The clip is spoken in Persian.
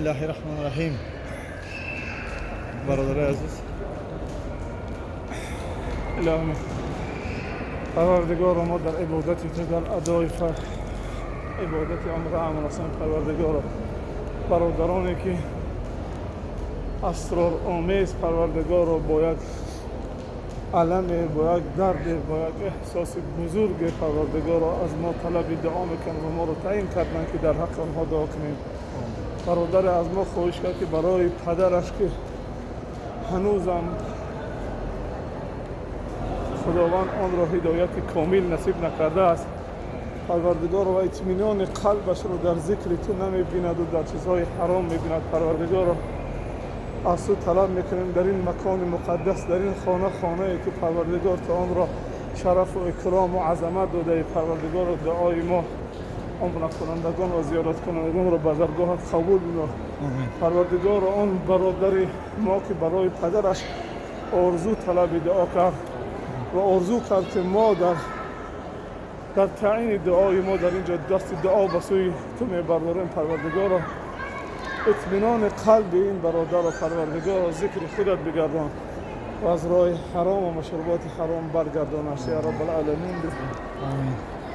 الله الرحمن الرحیم. برادر عزیز، الهی پروردگار ما در عبادتی که در ادای عبادت امر امر هستند، پروردگار برادرانی که اسرار آمیز پروردگار با یک علم، با یک درد، با یک احساس بزرگ پروردگار از ما طلب دعا میکنند و ما رو تعیین کردند که در حق آنها دعا کنیم. برادر از ما خواهش کرد که برای پدرش که هنوزم خداوند آن را هدایت کامل نصیب نکرده است، پروردگار و اطمینان قلبش رو در ذکر تو نمیبیند و در چیزهای حرام میبیند. پروردگار از تو طلب میکنیم در این مکان مقدس، در این خانه که پروردگار تو آن را شرف و اکرام و عظمت داده، پروردگار دعای ما عمر کنندگان و زیارت کنندگان را به درگاهت قبول بنا. پروردگار آن برادر ما که برای پدرش آرزو طلب دعا کرد و آرزو کرد که ما در تعیین دعای ما در اینجا دست دعا به سوی تو میبرداریم، پروردگار اطمینان قلب این برادر و پروردگار ذکر خودت بگردان و از راه حرام و مشروبات حرام برگردانش یا رب العالمین. آمین.